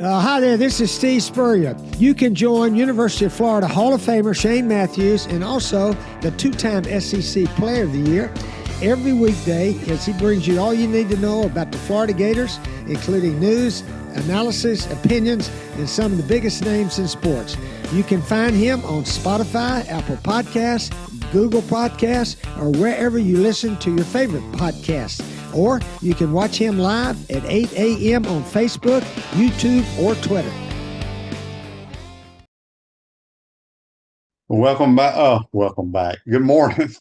Hi there, this is Steve Spurrier. You can join University of Florida Hall of Famer Shane Matthews and also the two-time SEC Player of the Year every weekday as he brings you all you need to know about the Florida Gators, including news, analysis, opinions, and some of the biggest names in sports. You can find him on Spotify, Apple Podcasts, Google Podcasts, or wherever you listen to your favorite podcasts. Or you can watch him live at 8 a.m. on Facebook, YouTube, or Twitter. Welcome back. Welcome back. Good morning.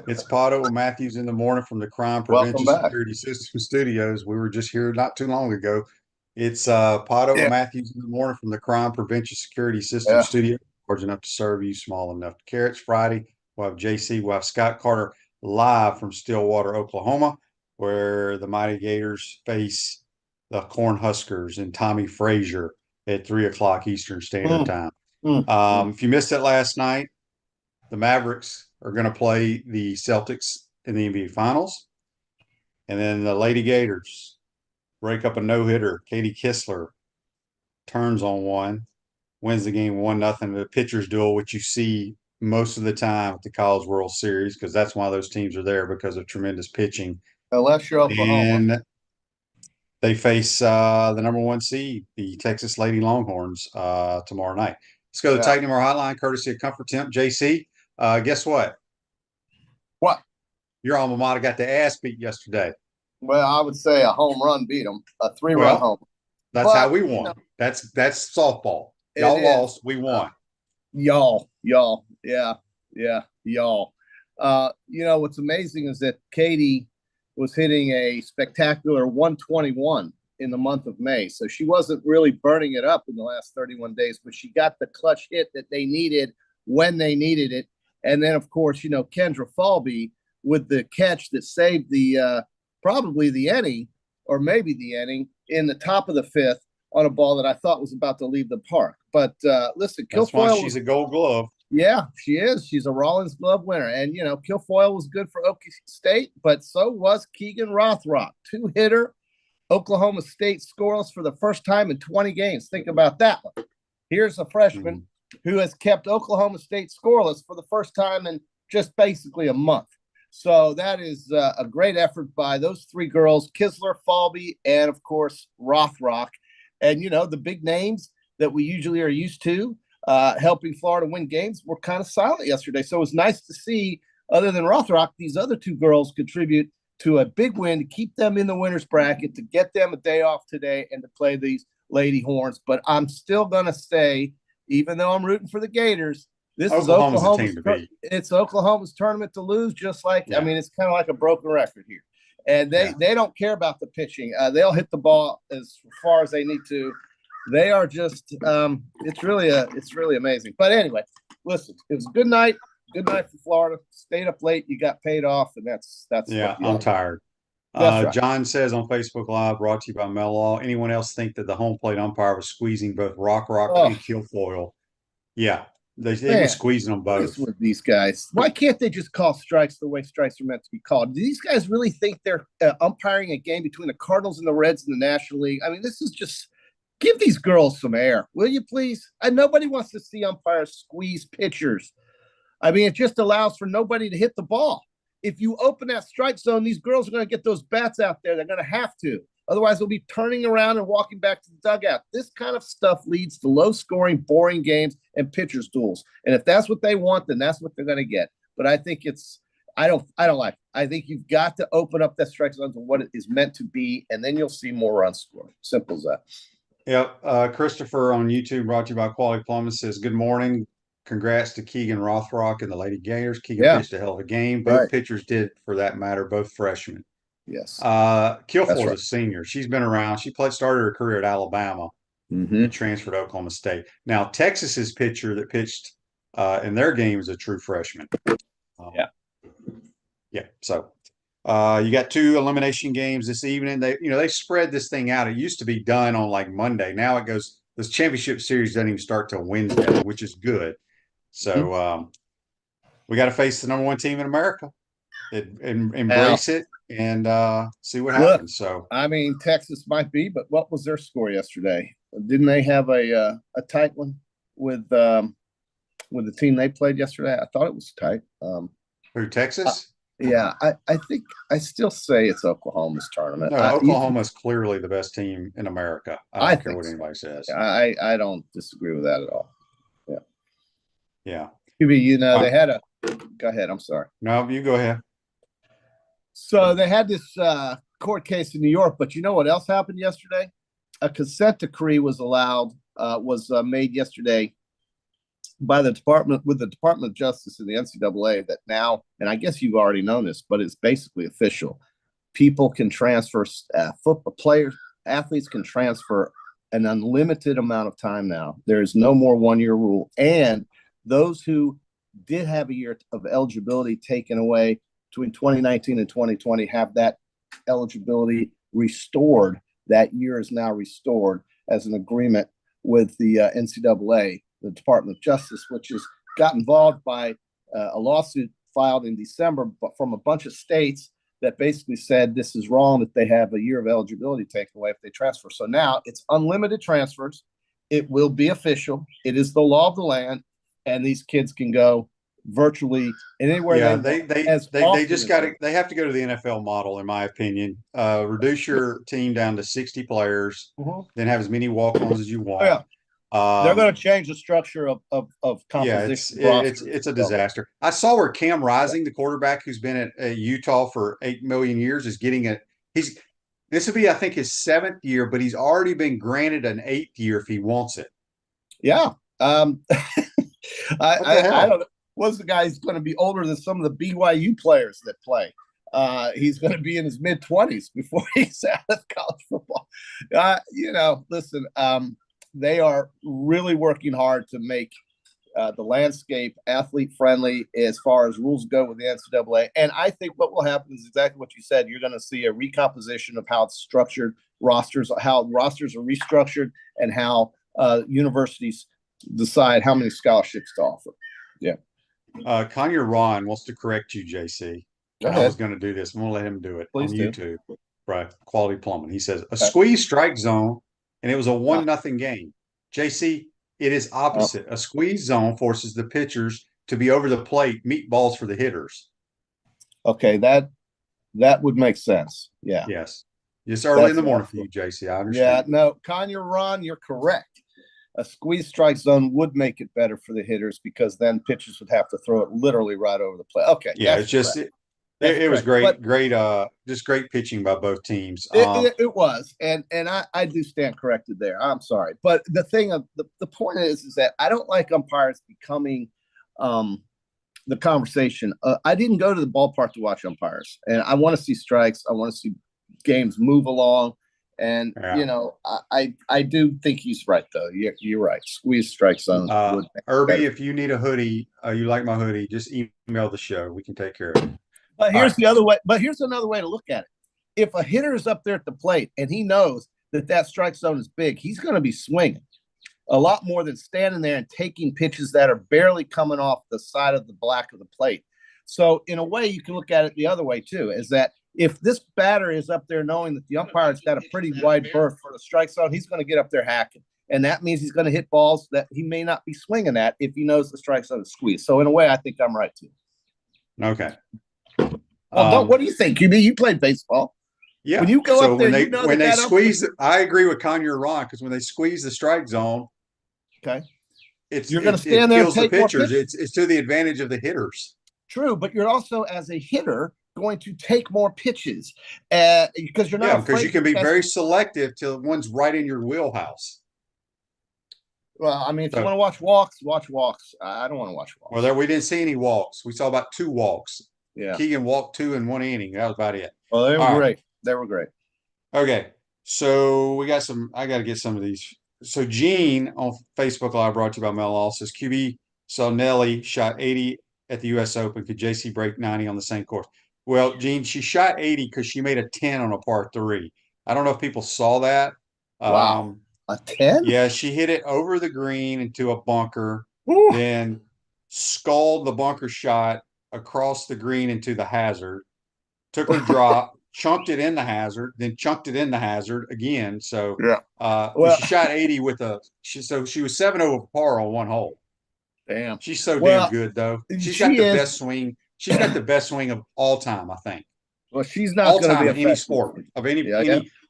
It's PodUp with Matthews in the morning from the Crime Prevention Security System Studios. We were just here not too long ago. It's PodUp with Matthews in the morning from the Crime Prevention Security System Studio. Large enough to serve you, small enough to carry. It's Friday. We'll have JC. We'll have Scott Carter live from Stillwater, Oklahoma, where the Mighty Gators face the Cornhuskers and Tommy Frazier at 3 o'clock Eastern Standard Time. If you missed it last night, the Mavericks are going to play the Celtics in the NBA Finals. And then the Lady Gators break up a no-hitter. Katie Kistler turns on one, wins the game 1-0. The pitcher's duel, which you see most of the time at the College World Series, because that's why those teams are there, because of tremendous pitching. Unless you're Oklahoma. And they face the number one seed, the Texas Lady Longhorns, tomorrow night. Let's go to the Titan More Hotline, courtesy of Comfort Temp. JC, guess what? What? Your alma mater got the ass beat yesterday. Well, I would say a home run beat them, a three-run home. That's how we won. That's softball. Y'all lost. We won. Y'all. Yeah, y'all. What's amazing is that Katie was hitting a spectacular 121 in the month of May. So she wasn't really burning it up in the last 31 days, but she got the clutch hit that they needed when they needed it. And then, of course, Kendra Falby with the catch that saved the probably the inning, or maybe the inning, in the top of the fifth on a ball that I thought was about to leave the park. But listen, that's why she's a Gold Glove. Yeah, she is. She's a Rollins Glove winner. And, Kilfoyle was good for Okie State, but so was Keegan Rothrock, two-hitter, Oklahoma State scoreless for the first time in 20 games. Think about that one. Here's a freshman who has kept Oklahoma State scoreless for the first time in just basically a month. So that is a great effort by those three girls, Kisler, Falby, and, of course, Rothrock. And, the big names that we usually are used to helping Florida win games were kind of silent yesterday. So it was nice to see, other than Rothrock, these other two girls contribute to a big win to keep them in the winner's bracket, to get them a day off today and to play these Lady Horns. But I'm still going to say, even though I'm rooting for the Gators, this is Oklahoma's it's Oklahoma's tournament to lose, just like, it's kind of like a broken record here. And they don't care about the pitching. They'll hit the ball as far as they need to. They are just it's really amazing. But anyway, listen, it was a good night. Good night for Florida. Stayed up late, you got paid off, and that's I'm tired. Right. John says on Facebook Live, brought to you by Mellor. Anyone else think that the home plate umpire was squeezing both Rock and Kilfoyle? Yeah, they were squeezing them both. With these guys, why can't they just call strikes the way strikes are meant to be called? Do these guys really think they're umpiring a game between the Cardinals and the Reds in the National League? I mean, this is just. Give these girls some air, will you please? And nobody wants to see umpires squeeze pitchers. I mean, it just allows for nobody to hit the ball. If you open that strike zone, these girls are going to get those bats out there. They're going to have to. Otherwise, they'll be turning around and walking back to the dugout. This kind of stuff leads to low-scoring, boring games and pitchers' duels. And if that's what they want, then that's what they're going to get. But I think I don't like it. I think you've got to open up that strike zone to what it is meant to be, and then you'll see more runs scored. Simple as that. Yep. Christopher on YouTube, brought to you by Quality Plumbing, says, good morning. Congrats to Keegan Rothrock and the Lady Gators. Keegan pitched a hell of a game. Both pitchers did, for that matter, both freshmen. Yes. Kilfoyle's a senior. She's been around. She started her career at Alabama and transferred to Oklahoma State. Now, Texas's pitcher that pitched in their game is a true freshman. So you got 2 elimination games this evening. They spread this thing out. It used to be done on like Monday. Now it goes. This championship series doesn't even start till Wednesday, which is good. So we got to face the number 1 team in America. Embrace it and see what happens. So I mean, Texas might be, but what was their score yesterday? Didn't they have a tight one with the team they played yesterday? I thought it was tight. Who, Texas? Yeah, I think I still say it's Oklahoma's tournament. No, Oklahoma is clearly the best team in America. I don't care what anybody says. I don't disagree with that at all. Yeah. Yeah. They had a – go ahead. I'm sorry. No, you go ahead. So they had this court case in New York, but you know what else happened yesterday? A consent decree was made yesterday by the Department of Justice and the NCAA that now, and I guess you've already known this, but it's basically official. People can transfer athletes can transfer an unlimited amount of time now. There is no more 1-year rule. And those who did have a year of eligibility taken away between 2019 and 2020 have that eligibility restored. That year is now restored as an agreement with the NCAA, the Department of Justice, which has got involved by a lawsuit filed in December from a bunch of states that basically said this is wrong, that they have a year of eligibility taken away if they transfer. So now it's unlimited transfers. It will be official. It is the law of the land, and these kids can go virtually anywhere. Yeah, they just got to. They have to go to the NFL model, in my opinion. Reduce your team down to 60 players, then have as many walk-ons as you want. Oh, yeah. They're going to change the structure of composition. Yeah, it's a disaster. I saw where Cam Rising, the quarterback who's been at Utah for 8 million years, is getting it. This will be, I think, his 7th year, but he's already been granted an 8th year if he wants it. Yeah. I don't know. Was the guy who's going to be older than some of the BYU players that play? He's going to be in his mid-20s before he's out of college football. Listen, they are really working hard to make the landscape athlete-friendly as far as rules go with the NCAA. And I think what will happen is exactly what you said. You're going to see a recomposition of how it's structured, how rosters are restructured, and how universities decide how many scholarships to offer. Yeah. Kanye Ron wants to correct you, JC. I was going to do this. I'm going to let him do it on YouTube. Right. Quality Plumbing. He says, a squeeze strike zone, and it was a 1-0 game. JC, it is opposite. A squeeze zone forces the pitchers to be over the plate, meatballs for the hitters. Okay, that would make sense. Yeah. Yes. It's early in the morning for you, JC. I understand. Yeah, no, Kanye Ron, you're correct. A squeeze strike zone would make it better for the hitters because then pitchers would have to throw it literally right over the plate. Okay. Yeah, it's just it was great, just great pitching by both teams. It was, and I do stand corrected there. I'm sorry, but the point is that I don't like umpires becoming the conversation. I didn't go to the ballpark to watch umpires, and I want to see strikes. I want to see games move along. And I do think he's right though. You're right. Squeeze strike zones. Irby, if you need a hoodie, you like my hoodie, just email the show. We can take care of it. But here's the other way. But here's another way to look at it. If a hitter is up there at the plate and he knows that strike zone is big, he's going to be swinging a lot more than standing there and taking pitches that are barely coming off the side of the black of the plate. So in a way, you can look at it the other way too, is that if this batter is up there knowing that the umpire's got a pretty wide berth for the strike zone, he's going to get up there hacking. And that means he's going to hit balls that he may not be swinging at if he knows the strike zone is squeezed. So in a way, I think I'm right too. Okay. What do you think? You played baseball. Yeah. When you go up there, when they squeeze, I agree with Kanye Ron, because when they squeeze the strike zone, okay, you're going to stand there and take the pitchers. It's to the advantage of the hitters. True, but you're also, as a hitter, going to take more pitches because you're not. Yeah, because you can be very selective till one's right in your wheelhouse. Well, I mean, if you want to watch walks, watch walks. I don't want to watch walks. Well, we didn't see any walks. We saw about 2 walks. Yeah, Keegan walked 2 in 1 inning. That was about it. Well, they were great. They were great. Okay, so we got some. I got to get some of these. So Gene on Facebook Live, brought to you by Mel Law, says QB saw Nelly shot 80 at the U.S. Open. Could JC break 90 on the same course? Well, Gene, she shot 80 because she made a 10 on a par 3. I don't know if people saw that. Wow. A 10? Yeah, she hit it over the green into a bunker, Ooh. then sculled the bunker shot across the green into the hazard, took her drop, chunked it in the hazard, then chunked it in the hazard again. So well, she shot 80 with she was 7 over par on one hole. Damn. She's so damn good though. She's got the best swing. She's got the best swing of all time, I think. Well, she's not going to be in any sport of any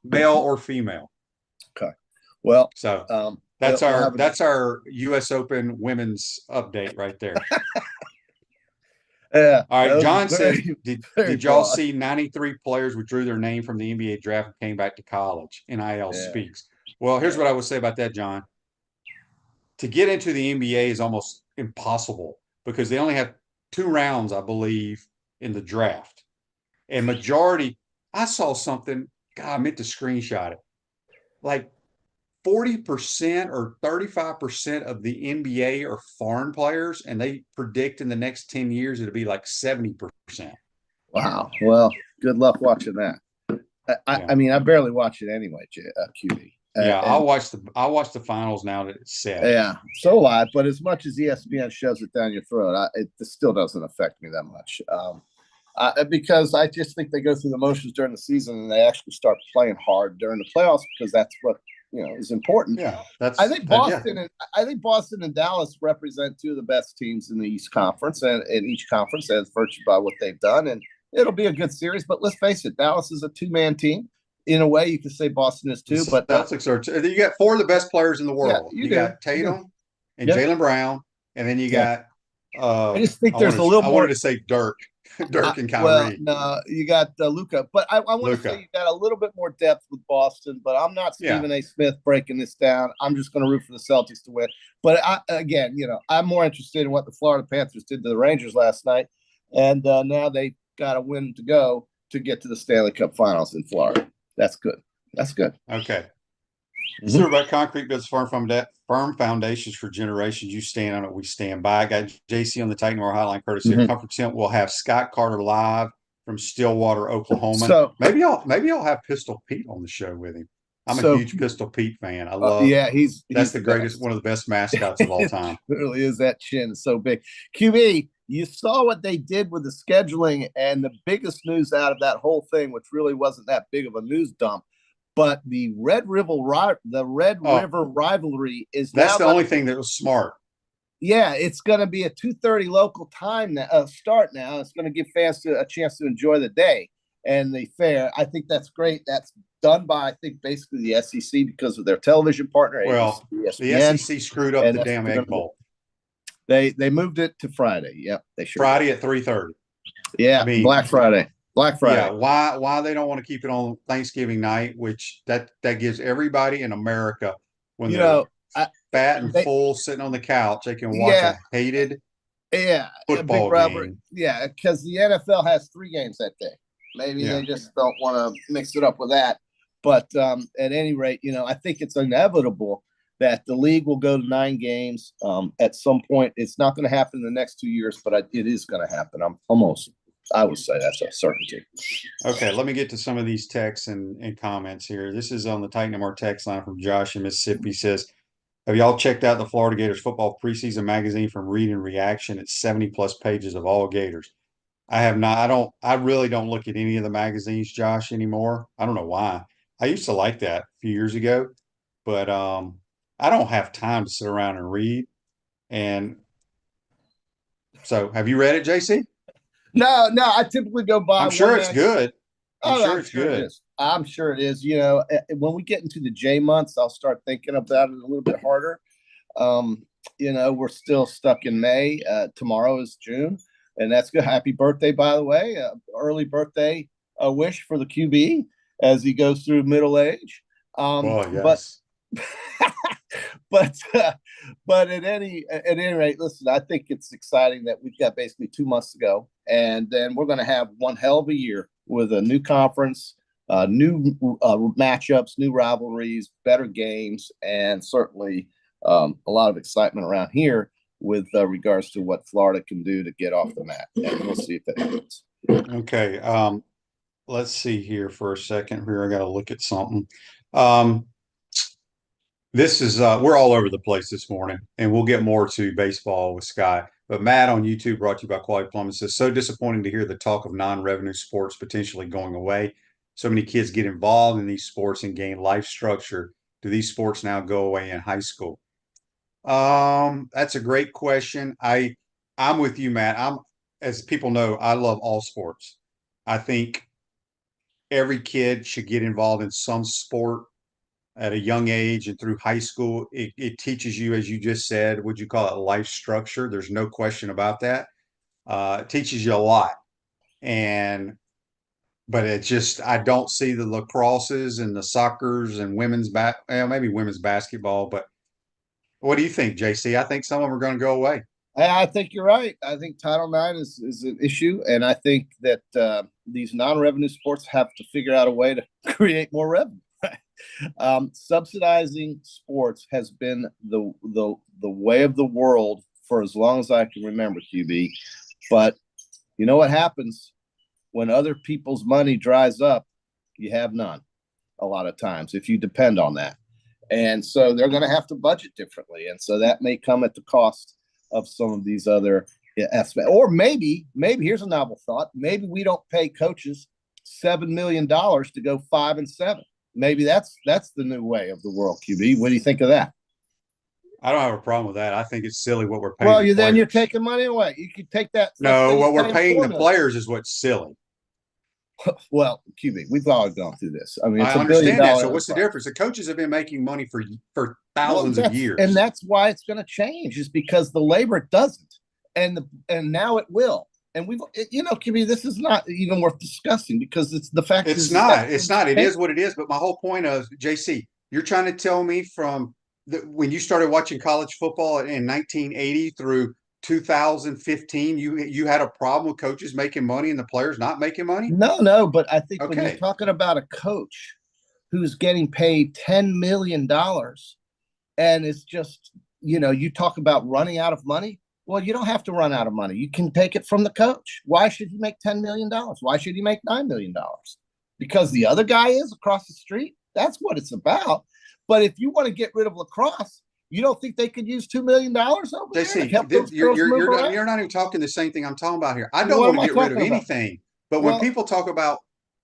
male or female. Okay. Well, so that's our U.S. Open women's update right there. Yeah. All right. John said, did y'all see 93 players withdrew their name from the NBA draft and came back to college? NIL speaks. Well, here's what I would say about that, John. To get into the NBA is almost impossible because they only have 2 rounds, I believe, in the draft. And majority, I saw something, God, I meant to screenshot it. Like 40% or 35% of the NBA are foreign players, and they predict in the next 10 years it'll be like 70%. Wow. Well, good luck watching that. I mean, I barely watch it anyway, QB. I'll watch the finals now that it's set. Yeah, so will I. But as much as ESPN shoves it down your throat, it still doesn't affect me that much. Because I just think they go through the motions during the season and they actually start playing hard during the playoffs because that's what is important. Yeah, I think Boston and Dallas represent 2 of the best teams in the East Conference and in each conference as virtue by what they've done, and it'll be a good series. But let's face it, Dallas is a 2-man team. In a way, you could say Boston is too, but Celtics are too. You got 4 of the best players in the world. You got Tatum and Jaylen Brown, and then you got. I just think there's a little more. I wanted to say Dirk and Kyrie. Well, no, you got Luka, but I want to say you got a little bit more depth with Boston. But I'm not Stephen A. Smith breaking this down. I'm just going to root for the Celtics to win. But I'm more interested in what the Florida Panthers did to the Rangers last night, and now they got a win to go to get to the Stanley Cup Finals in Florida. That's good. Okay. So about concrete builds firm foundations for generations. You stand on it, we stand by. I got JC on the Titan More Hotline courtesy of Comfort Tent. We'll have Scott Carter live from Stillwater, Oklahoma. So maybe I'll have Pistol Pete on the show with him. I'm a huge Pistol Pete fan. I love. That's the greatest, one of the best mascots of all time. It really is. That chin is so big. QB, you saw what they did with the scheduling, and the biggest news out of that whole thing, which really wasn't that big of a news dump, but the Red River rivalry is. That's the only thing that was smart. Yeah, it's going to be a 2:30 local time start now. It's going to give fans a chance to enjoy the day and the fair. I think that's great. That's done by, I think, basically the SEC because of their television partner. Well, ABC, the SEC screwed up the damn Egg Bowl. They moved it to Friday. Yep, they should. Friday at 3:30. Yeah, I mean, Black Friday. Yeah, why they don't want to keep it on Thanksgiving night, which that gives everybody in America when they're fat and full sitting on the couch, they can watch a hated football game. Yeah, because the NFL has 3 games that day. Maybe they just don't want to mix it up with that. But at any rate, I think it's inevitable that the league will go to 9 games at some point. It's not going to happen in the next 2 years, but it is going to happen. I would say that's a certainty. Okay, let me get to some of these texts and comments here. This is on the Titan MR text line from Josh in Mississippi. He says, have y'all checked out the Florida Gators football preseason magazine from Read and Reaction? It's 70+ pages of all Gators. I have not. I really don't look at any of the magazines, Josh, anymore. I don't know why. I used to like that a few years ago, but I don't have time to sit around and read. And so, have you read it, JC? No. I typically go by. I'm sure it's good. I'm sure it is. When we get into the J months, I'll start thinking about it a little bit harder. We're still stuck in May. Tomorrow is June, and that's good. Happy birthday, by the way. Early birthday wish for the QB as he goes through middle age. Yes. But at any rate, listen, I think it's exciting that we've got basically 2 months to go, and then we're going to have one hell of a year with a new conference, new matchups, new rivalries, better games, and certainly a lot of excitement around here with regards to what Florida can do to get off the mat. And we'll see if that happens. Okay. Let's see here for a second. Here, I got to look at something. This is we're all over the place this morning, and we'll get more to baseball with Scott. But Matt on YouTube, brought to you by Quality Plumbing, says, so disappointing to hear the talk of non-revenue sports potentially going away. so many kids get involved in these sports and gain life structure, do these sports now go away in high school? That's a great question. I'm with you, Matt. As people know, I love all sports. I think every kid should get involved in some sport at a young age and through high school. It teaches you, as you just said, would you call it life structure? There's no question about that. It teaches you a lot. But it just, I don't see the lacrosses and the soccers and maybe women's basketball. But what do you think, JC? I think some of them are going to go away. I think you're right. I think Title IX is an issue, and I think that these non-revenue sports have to figure out a way to create more revenue. Subsidizing sports has been the way of the world for as long as I can remember, QB. But you know what happens when other people's money dries up? You have none a lot of times if you depend on that. And so they're going to have to budget differently. And so that may come at the cost of some of these other aspects. Or maybe here's a novel thought. Maybe we don't pay coaches $7 million to go 5-7. Maybe that's the new way of the world, QB. What do you think of that? I don't have a problem with that. I think it's silly what we're paying. Well, then you're taking money away. You could take that. No, what we're paying the players is what's silly. Well, QB, we've all gone through this. I mean, I understand that. So what's the difference? The coaches have been making money for thousands of years, and that's why it's going to change. Is because the labor doesn't, and now it will. And QB, this is not even worth discussing because it's the fact. It's not. It is what it is. But my whole point is, JC, you're trying to tell me from when you started watching college football in 1980 through 2015, you had a problem with coaches making money and the players not making money? No, but I think when you're talking about a coach who's getting paid $10 million and it's just, you talk about running out of money. Well, you don't have to run out of money. You can take it from the coach. Why should he make $10 million? Why should he make $9 million? Because the other guy is across the street. That's what it's about. But if you want to get rid of lacrosse, you don't think they could use $2 million over there? You're not even talking the same thing I'm talking about here. I don't want to get rid of anything. But when people talk about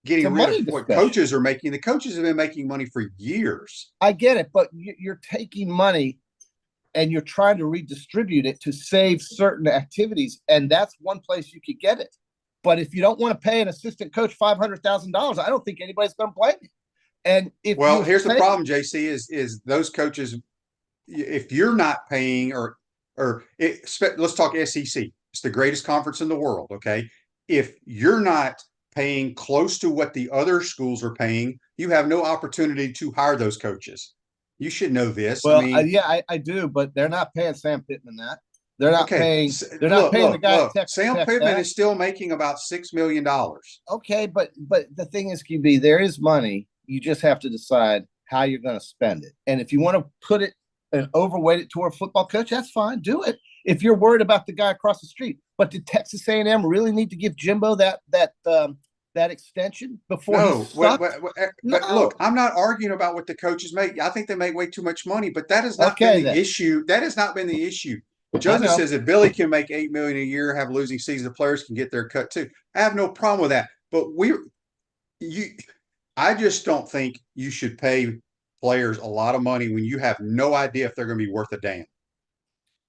getting rid of what coaches are making, the coaches have been making money for years. I get it, but you're taking money and you're trying to redistribute it to save certain activities, and that's one place you could get it. But if you don't want to pay an assistant coach $500,000, I don't think anybody's going to blame you. And here's the problem, JC, is those coaches. If you're not paying let's talk SEC. It's the greatest conference in the world. Okay. If you're not paying close to what the other schools are paying, you have no opportunity to hire those coaches. You should know this. Well, I do, but they're not paying Sam Pittman that. They're not paying. They're not paying the guy. Sam Pittman is still making about $6 million. Okay, but the thing is, QB, there is money. You just have to decide how you're going to spend it. And if you want to put it and overweight it toward a football coach, that's fine. Do it. If you're worried about the guy across the street, but did Texas A&M really need to give Jimbo that extension before? Look, I'm not arguing about what the coaches make. I think they make way too much money, but that has not been the issue. That has not been the issue. Joseph says if Billy can make $8 million a year, have a losing season, the players can get their cut too. I have no problem with that. But I just don't think you should pay players a lot of money when you have no idea if they're going to be worth a damn.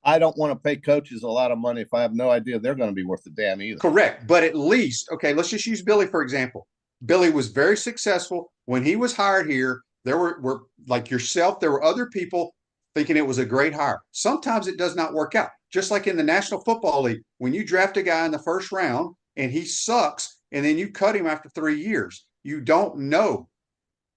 I don't want to pay coaches a lot of money if I have no idea they're going to be worth a damn either. Correct. But at least, let's just use Billy, for example. Billy was very successful. When he was hired here, there were like yourself, there were other people thinking it was a great hire. Sometimes it does not work out. Just like in the National Football League, when you draft a guy in the first round and he sucks, and then you cut him after 3 years, you don't know.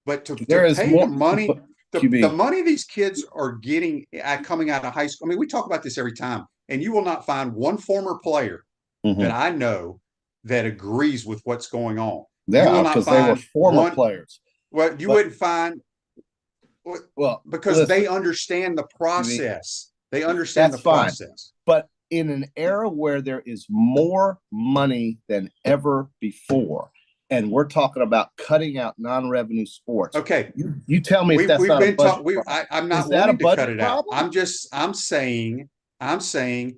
But to pay the money, the money these kids are getting coming out of high school. I mean, we talk about this every time, and you will not find one former player that I know that agrees with what's going on. Yeah, because they were former players. Well, you wouldn't find. Well, because they understand the process. They understand the process. But in an era where there is more money than ever before, and we're talking about cutting out non-revenue sports. Okay, you tell me if that's not a budget problem. I'm not wanting to cut it out. I'm saying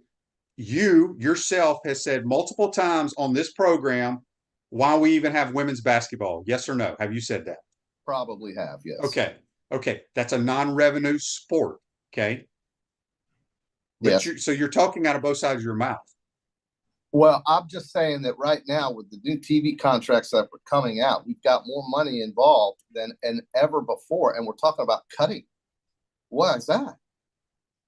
you yourself has said multiple times on this program why we even have women's basketball? Yes or no? Have you said that? Probably have, yes. Okay. That's a non-revenue sport. Okay. But yes. so you're talking out of both sides of your mouth. Well, I'm just saying that right now with the new TV contracts that are coming out, we've got more money involved than ever before, and we're talking about cutting. Why is that?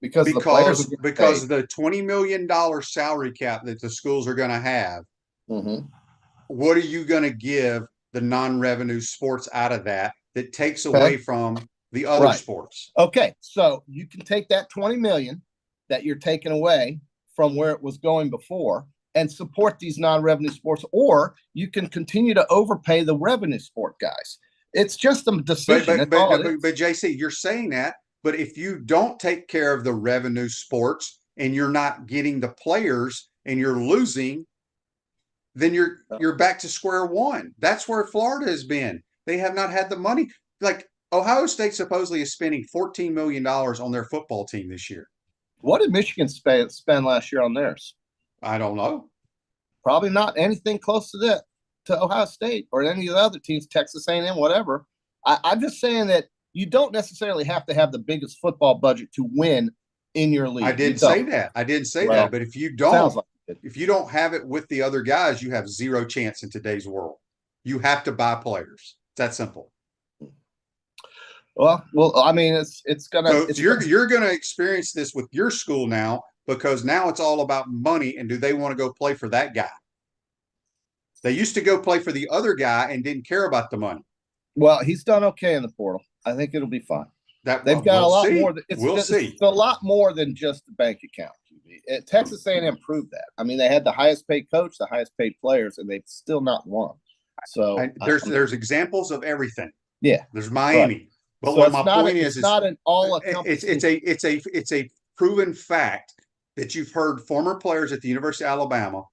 Because the $20 million salary cap that the schools are going to have. Mm-hmm. What are you going to give the non-revenue sports out of that takes away from the other sports? Okay, so you can take that 20 million that you're taking away from where it was going before and support these non-revenue sports, or you can continue to overpay the revenue sport guys. It's just a decision. But JC, you're saying that, but if you don't take care of the revenue sports and you're not getting the players and you're losing, then you're back to square one. That's where Florida has been. They have not had the money. Like Ohio State supposedly is spending $14 million on their football team this year. What did Michigan spend last year on theirs? I don't know. Probably not anything close to that, to Ohio State or any of the other teams, Texas A&M, whatever. I'm just saying that you don't necessarily have to have the biggest football budget to win in your league. I didn't say that. But if you don't have it with the other guys, you have zero chance in today's world. You have to buy players. It's that simple. Well, I mean, it's gonna. You're gonna experience this with your school now, because now it's all about money and do they want to go play for that guy? They used to go play for the other guy and didn't care about the money. Well, he's done okay in the portal. I think it'll be fine. They've got a lot more. It's a lot more than just the bank account. Texas A&M proved that. I mean, they had the highest paid coach, the highest paid players, and they've still not won. So there's examples of everything. Yeah, there's Miami. Right. But so what my point is, it's not an all. It's a proven fact that you've heard former players at the University of Alabama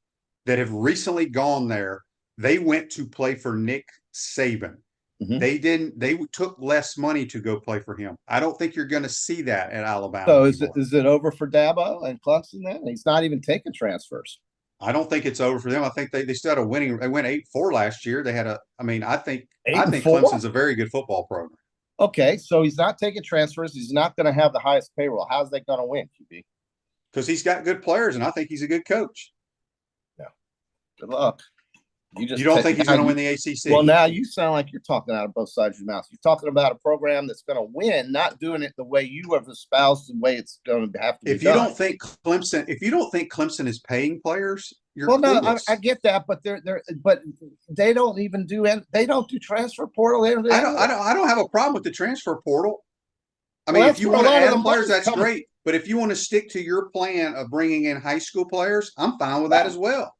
that have recently gone there. They went to play for Nick Saban. Mm-hmm. They took less money to go play for him. I don't think you're going to see that at Alabama. So is it over for Dabo and Clemson then? He's not even taking transfers. I don't think it's over for them. I think they still had a winning. They went 8-4 last year. They had I think Clemson's a very good football program. Okay, so he's not taking transfers. He's not going to have the highest payroll. How's that going to win, QB? Because he's got good players, and I think he's a good coach. Yeah. Good luck. You don't think he's going to win the ACC? Well, now you sound like you're talking out of both sides of your mouth. You're talking about a program that's going to win, not doing it the way you have espoused, the way it's going to have to be done. If you don't think Clemson is paying players, you're clueless. No, I get that, but they don't even do transfer portal. I don't have a problem with the transfer portal. I mean, if you want to add players, that's great. But if you want to stick to your plan of bringing in high school players, I'm fine with that as well.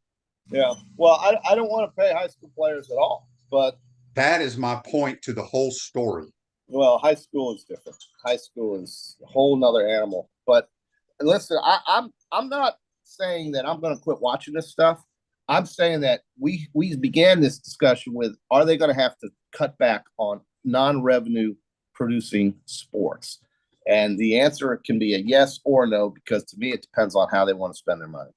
Yeah. Well, I don't want to pay high school players at all, but that is my point to the whole story. Well, high school is different. High school is a whole nother animal. But listen, I'm not saying that I'm going to quit watching this stuff. I'm saying that we began this discussion with, are they going to have to cut back on non-revenue producing sports? And the answer can be a yes or no, because to me, it depends on how they want to spend their money.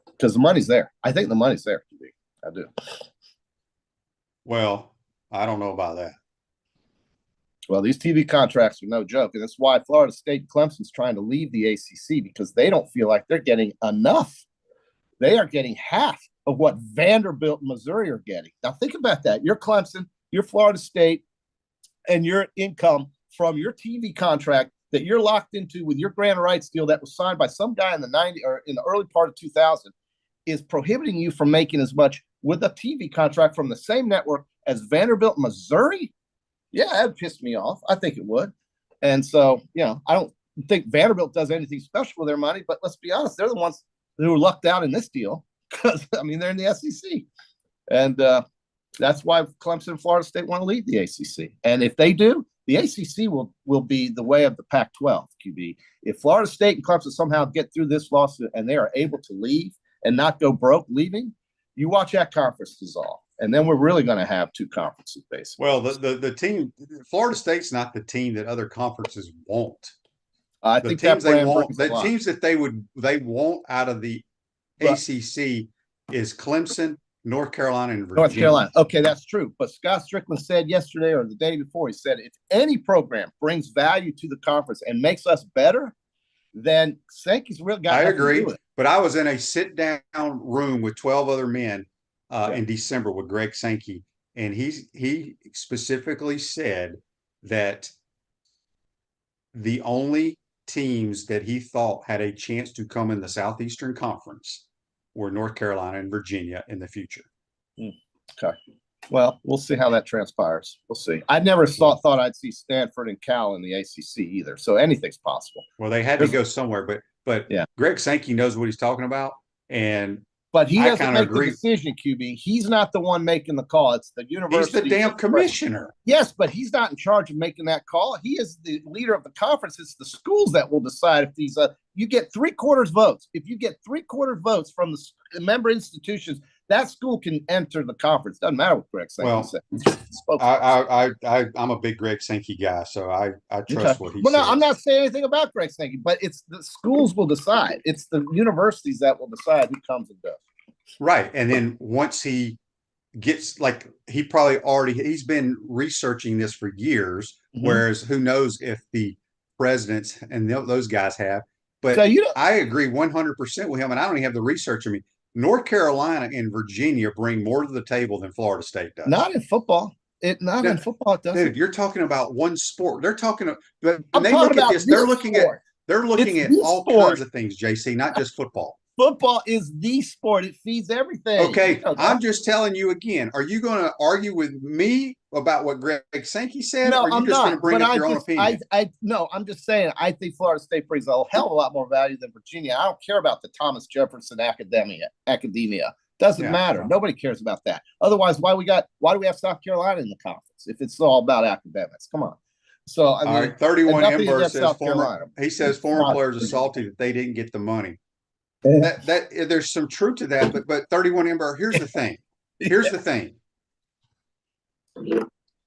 Because the money's there. I think the money's there. I do. Well, I don't know about that. Well, these TV contracts are no joke. And that's why Florida State and Clemson's trying to leave the ACC, because they don't feel like they're getting enough. They are getting half of what Vanderbilt and Missouri are getting. Now, think about that. You're Clemson, you're Florida State, and your income from your TV contract that you're locked into with your grant rights deal that was signed by some guy in the 90s or in the early part of 2000 is prohibiting you from making as much with a TV contract from the same network as Vanderbilt, Missouri. Yeah, that pissed me off. I think it would. And so, I don't think Vanderbilt does anything special with their money, but let's be honest, they're the ones who lucked out in this deal because, they're in the SEC. And that's why Clemson and Florida State want to leave the ACC. And if they do, the ACC will be the way of the Pac-12, QB. If Florida State and Clemson somehow get through this lawsuit and they are able to leave and not go broke leaving, you watch that conference dissolve. And then we're really going to have two conferences, basically. Well, the team, Florida State's not the team that other conferences want. I think teams they want, the teams that they want out of the ACC is Clemson, North Carolina and Virginia. North Carolina. Okay, that's true. But Scott Strickland said yesterday or the day before, he said if any program brings value to the conference and makes us better, then Sankey's real guy. I agree. But I was in a sit-down room with 12 other men in December with Greg Sankey, and he specifically said that the only teams that he thought had a chance to come in the Southeastern Conference were North Carolina and Virginia in the future. Okay. Well, we'll see how that transpires. We'll see. I never thought I'd see Stanford and Cal in the ACC either. So anything's possible. Well, they had to go somewhere, but yeah. Greg Sankey knows what he's talking about, but he doesn't make the decision, QB. He's not the one making the call. It's the university. He's the damn commissioner. Yes, but he's not in charge of making that call. He is the leader of the conference. It's the schools that will decide if these you get 3/4 votes. If you get 3/4 votes from the member institutions, that school can enter the conference. Doesn't matter what Greg Sankey said. I'm a big Greg Sankey guy, so I trust what he says. No, I'm not saying anything about Greg Sankey, but it's the schools will decide. It's the universities that will decide who comes and goes. Right, and then once he gets he's been researching this for years. Mm-hmm. Whereas who knows if the presidents and those guys have. But I agree 100% with him, and I don't even have the research. I mean, North Carolina and Virginia bring more to the table than Florida State does. Not in football. In football, it doesn't. Dude, you're talking about one sport. They're talking. But when they look at this, they're looking at all kinds of things, JC, not just football. Football is the sport. It feeds everything. Okay, I'm just telling you again. Are you going to argue with me about what Greg Sankey said? No, or are you just going to bring up your own opinion? No, I'm just saying I think Florida State brings a hell of a lot more value than Virginia. I don't care about the Thomas Jefferson academia. Doesn't matter. Nobody cares about that. Otherwise, why do we have South Carolina in the conference if it's all about academics? Come on. So I mean, all right, 31 Ember says former players are salty that they didn't get the money. That there's some truth to that, but 31 Ember, here's the thing. The thing.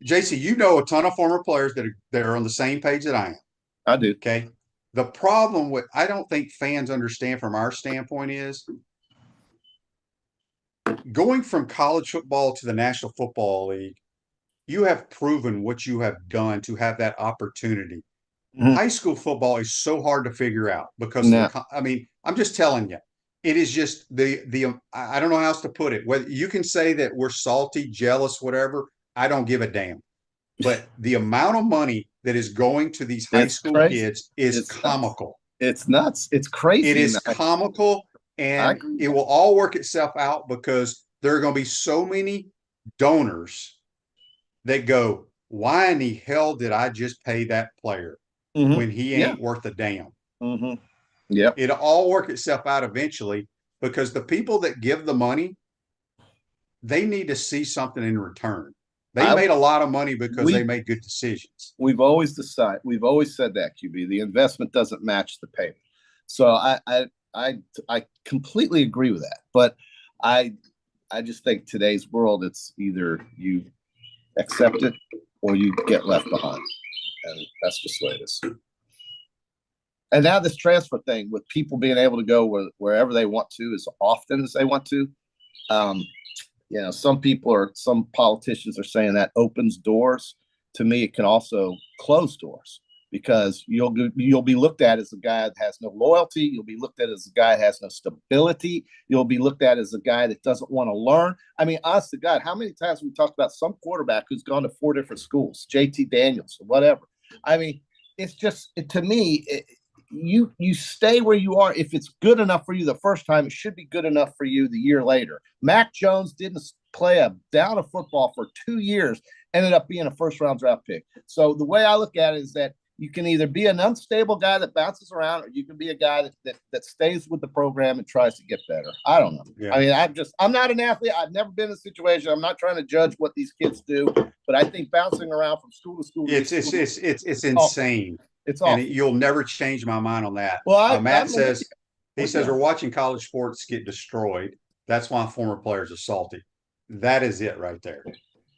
JC, you know a ton of former players that are on the same page that I am. I do. Okay. The problem with I don't think fans understand from our standpoint is going from college football to the National Football League, you have proven what you have done to have that opportunity. Mm-hmm. High school football is so hard to figure out because I'm just telling you, it is just the I don't know how else to put it. Whether you can say that we're salty, jealous, whatever, I don't give a damn. But the amount of money that is going to these high school kids is comical. It's nuts. It's crazy. It is comical, and it will all work itself out because there are going to be so many donors that go, why in the hell did I just pay that player? Mm-hmm. When he ain't worth a damn. Mm-hmm. Yeah, it'll all work itself out eventually because the people that give the money, they need to see something in return. They made a lot of money because they made good decisions. We've always said that, QB. The investment doesn't match the payment. So I completely agree with that. But I just think today's world, it's either you accept it or you get left behind. And that's just the way it is. And now this transfer thing with people being able to go wherever they want to as often as they want to. Some politicians are saying that opens doors. To me, it can also close doors because you'll be looked at as a guy that has no loyalty. You'll be looked at as a guy that has no stability. You'll be looked at as a guy that doesn't want to learn. I mean, honest to God, how many times have we talked about some quarterback who's gone to 4 different schools, JT Daniels or whatever? I mean, it's just to me, you stay where you are. If it's good enough for you the first time, it should be good enough for you the year later. Mac Jones didn't play a down of football for 2 years, ended up being a first-round draft pick. So the way I look at it is that you can either be an unstable guy that bounces around, or you can be a guy that stays with the program and tries to get better. I don't know. Yeah. I mean, I'm not an athlete. I've never been in a situation. I'm not trying to judge what these kids do, but I think bouncing around from school to school, it's insane. It's awful. And you'll never change my mind on that. Well, Matt says we're watching college sports get destroyed. That's why former players are salty. That is it right there.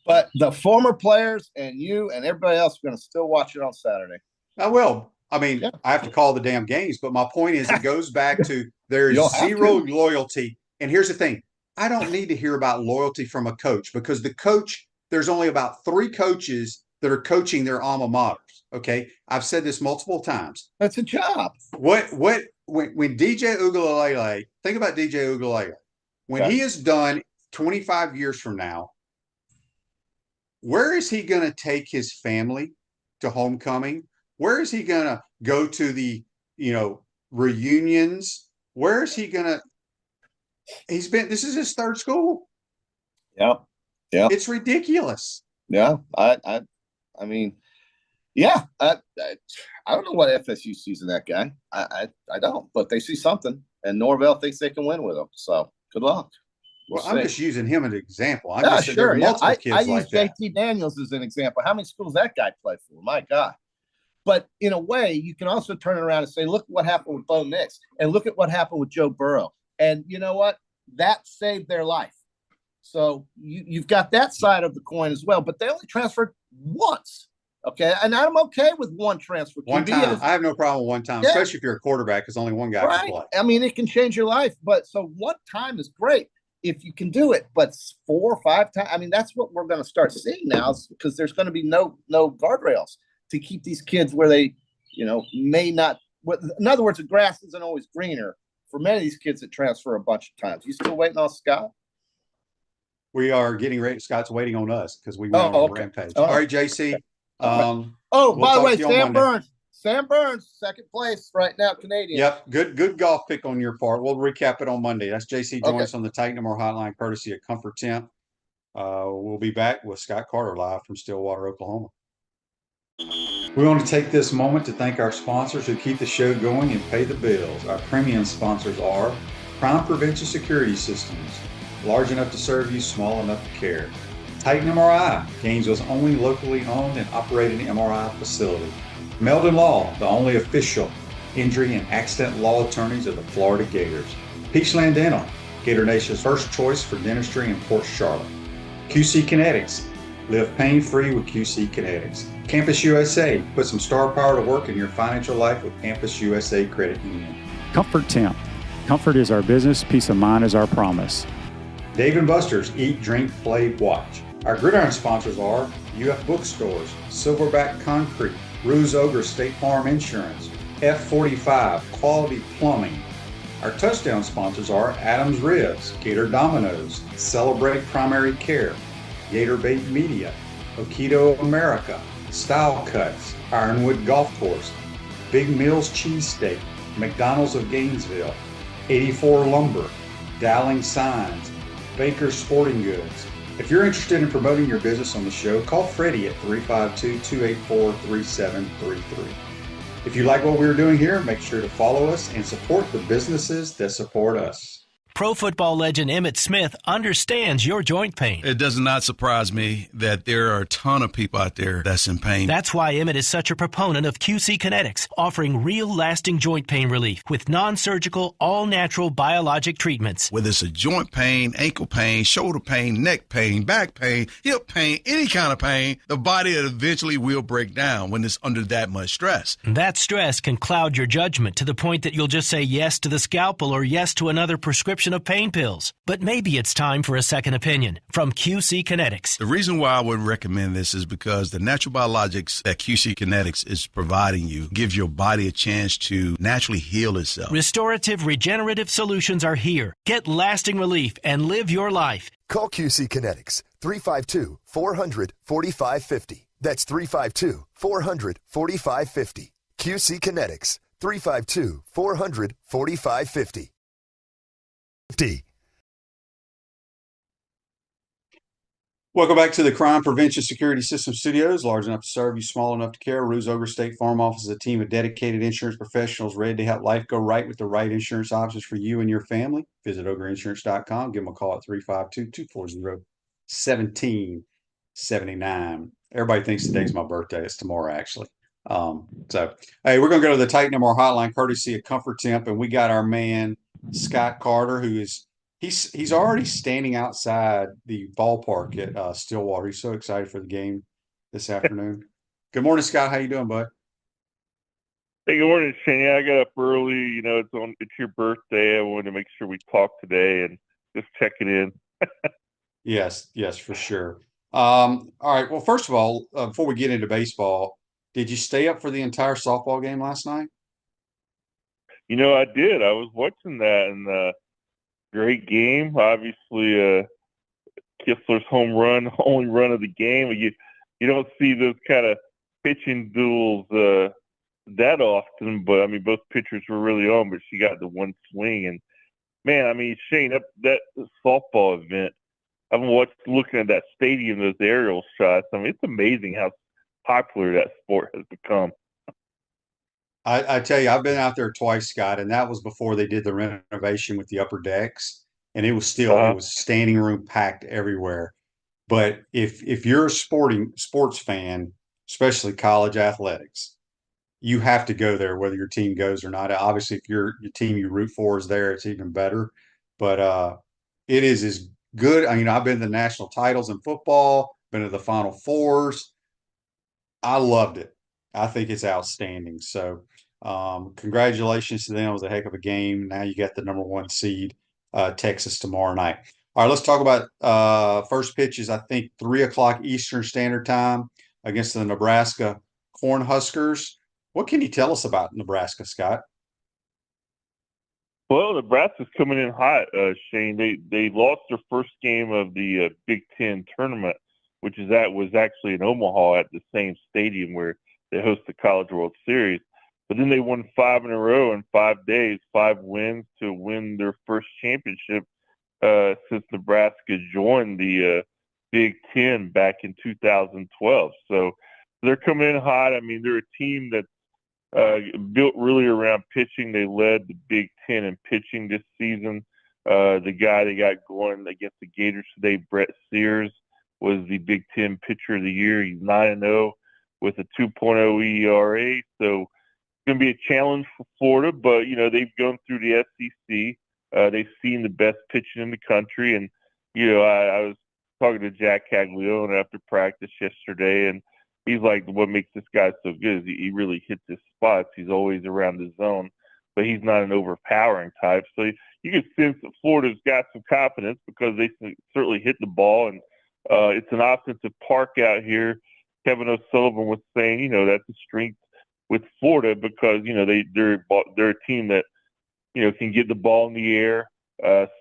But the former players and you and everybody else are going to still watch it on Saturday. I will. I mean, I have to call the damn games, but my point is it goes back to there is zero loyalty. And here's the thing. I don't need to hear about loyalty from a coach, because the coach, there's only about 3 coaches that are coaching their alma maters. Okay. I've said this multiple times. That's a job. When DJ Uiagalelei, think about DJ Uiagalelei. When he is done 25 years from now, where is he going to take his family to homecoming? Where is he going to go to the, reunions? Where is he going to, this is his 3rd school. Yeah. Yeah. It's ridiculous. Yeah. I mean, yeah, I don't know what FSU sees in that guy. I don't, but they see something, and Norvell thinks they can win with him. So good luck. Well, I'm just using him as an example. I use JT Daniels as an example. How many schools that guy played for? My God. But in a way, you can also turn it around and say, look what happened with Bo Nix, and look at what happened with Joe Burrow. And you know what? That saved their life. So you've got that side of the coin as well. But they only transferred once. Okay. And I'm okay with one transfer. One time. I have no problem with one time, especially if you're a quarterback, because only one guy can play. I mean, it can change your life. But so one time is great if you can do it. But 4 or 5 times, I mean, that's what we're going to start seeing now, because there's going to be no guardrails to keep these kids where they, may not. In other words, the grass isn't always greener for many of these kids that transfer a bunch of times. You still waiting on Scott? We are getting ready. Scott's waiting on us because we went on a rampage. All right, JC. By the way, Sam Burns, 2nd place right now, Canadian. Yep, good golf pick on your part. We'll recap it on Monday. That's JC joining us on the Titan More Hotline, courtesy of Comfort Temp. We'll be back with Scott Carter live from Stillwater, Oklahoma. We want to take this moment to thank our sponsors who keep the show going and pay the bills. Our premium sponsors are Crime Prevention Security Systems, large enough to serve you, small enough to care. Titan MRI, Gainesville's only locally owned and operated MRI facility. Meldon Law, the only official injury and accident law attorneys of the Florida Gators. Peachland Dental, Gator Nation's first choice for dentistry in Port Charlotte. QC Kinetics, live pain-free with QC Kinetics. Campus USA, put some star power to work in your financial life with Campus USA Credit Union. Comfort Temp, comfort is our business, peace of mind is our promise. Dave & Buster's, eat, drink, play, watch. Our gridiron sponsors are UF Bookstores, Silverback Concrete, Ruse Ogre State Farm Insurance, F45, Quality Plumbing. Our touchdown sponsors are Adams Ribs, Gator Dominoes, Celebrate Primary Care, Gator Bait Media, Okido America, Style Cuts, Ironwood Golf Course, Big Mills Cheesesteak, McDonald's of Gainesville, 84 Lumber, Dowling Signs, Baker Sporting Goods. If you're interested in promoting your business on the show, call Freddie at 352-284-3733. If you like what we're doing here, make sure to follow us and support the businesses that support us. Pro football legend Emmitt Smith understands your joint pain. It does not surprise me that there are a ton of people out there that's in pain. That's why Emmitt is such a proponent of QC Kinetics, offering real lasting joint pain relief with non-surgical, all-natural biologic treatments. Whether it's a joint pain, ankle pain, shoulder pain, neck pain, back pain, hip pain, any kind of pain, the body eventually will break down when it's under that much stress. That stress can cloud your judgment to the point that you'll just say yes to the scalpel or yes to another prescription of pain pills. But maybe it's time for a second opinion from QC Kinetics. The reason why I would recommend this is because the natural biologics that QC Kinetics is providing you gives your body a chance to naturally heal itself. Restorative, regenerative solutions are here. Get lasting relief and live your life. Call QC Kinetics, 352-400-4550. That's 352-400-4550. QC Kinetics, 352-400-4550. Welcome back to the Crime Prevention Security System Studios, large enough to serve you, small enough to care. Ruse Ogre State Farm Office is a team of dedicated insurance professionals ready to help life go right with the right insurance options for you and your family. Visitogreinsurance.com. Give them a call at 352-240-1779. Everybody thinks today's my birthday. It's tomorrow, actually. So, hey, we're going to go to the Titan MR Hotline, courtesy of Comfort Temp, and we got our man Scott Carter, who is he's already standing outside the ballpark at Stillwater. He's so excited for the game this afternoon. Good morning, Scott. How you doing, bud? Hey, good morning, Shane. Yeah, I got up early. You know, it's your birthday. I wanted to make sure we talk today, and just checking in. Yes, for sure. All right. Well, first of all, before we get into baseball, did you stay up for the entire softball game last night? I did. I was watching that, and great game. Obviously, Kistler's home run, only run of the game. You don't see those kind of pitching duels that often, but I mean, both pitchers were really on, but she got the one swing. And man, I mean, Shane, that softball event, I've been looking at that stadium, those aerial shots. I mean, it's amazing how popular that sport has become. I tell you, I've been out there twice, Scott, and that was before they did the renovation with the upper decks, and it was standing room packed everywhere. But if you're a sports fan, especially college athletics, you have to go there whether your team goes or not. Obviously, if your team you root for is there, it's even better. But it is as good. I mean, I've been to the national titles in football, been to the Final Fours. I loved it. I think it's outstanding. So, congratulations to them. It was a heck of a game. Now you got the number one seed, Texas, tomorrow night. All right, let's talk about first pitches. I think 3 o'clock Eastern Standard Time against the Nebraska Cornhuskers. What can you tell us about Nebraska, Scott? Well, Nebraska's coming in hot, Shane. They lost their first game of the Big Ten tournament, which was actually in Omaha at the same stadium where they host the College World Series. But then they won 5 in a row in 5 days, 5 wins to win their first championship since Nebraska joined the Big Ten back in 2012. So they're coming in hot. I mean, they're a team that's built really around pitching. They led the Big Ten in pitching this season. The guy they got going against the Gators today, Brett Sears, was the Big Ten Pitcher of the Year. He's 9-0 with a 2.0 ERA. So it's going to be a challenge for Florida, but, they've gone through the SEC. They've seen the best pitching in the country. And, I was talking to Jack Caglione after practice yesterday, and he's like, what makes this guy so good is he really hits his spots. He's always around the zone, but he's not an overpowering type. So you can sense that Florida's got some confidence because they certainly hit the ball, and it's an offensive park out here. Kevin O'Sullivan was saying, that's a strength with Florida because, they're a team that, can get the ball in the air.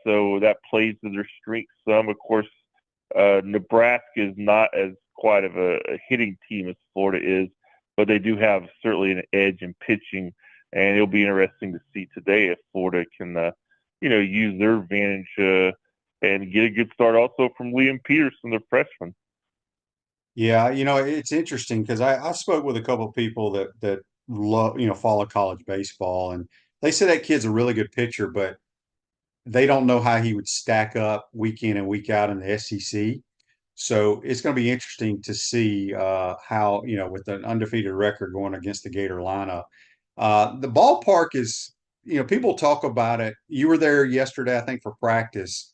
So that plays to their strength some. Of course, Nebraska is not as quite of a hitting team as Florida is, but they do have certainly an edge in pitching, and it'll be interesting to see today if Florida can, use their advantage and get a good start also from Liam Peterson, the freshman. Yeah, it's interesting because I spoke with a couple of people that love, follow college baseball, and they said that kid's a really good pitcher, but they don't know how he would stack up week in and week out in the SEC. So it's going to be interesting to see how, with an undefeated record going against the Gator lineup. The ballpark is, people talk about it. You were there yesterday, I think, for practice.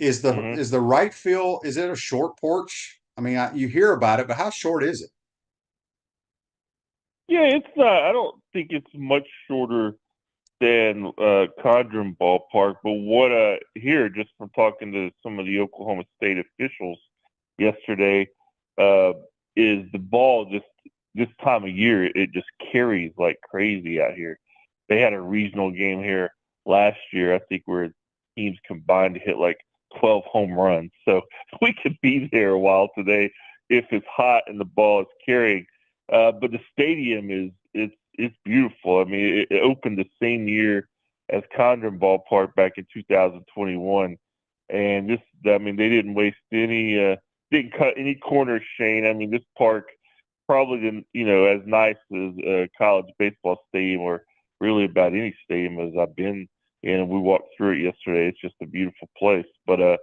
Is the right field, is it a short porch? I mean, you hear about it, but how short is it? Yeah, it's not. I don't think it's much shorter than Condren Ballpark, but what I hear just from talking to some of the Oklahoma State officials yesterday is the ball just this time of year, it just carries like crazy out here. They had a regional game here last year, I think, where teams combined to hit like 12 home runs. So we could be there a while today if it's hot and the ball is carrying. But the stadium it's beautiful. I mean, it opened the same year as Condren Ballpark back in 2021, and they didn't waste didn't cut any corners, Shane. I mean, this park probably didn't, as nice as a college baseball stadium or really about any stadium as I've been in. And we walked through it yesterday. It's just a beautiful place. But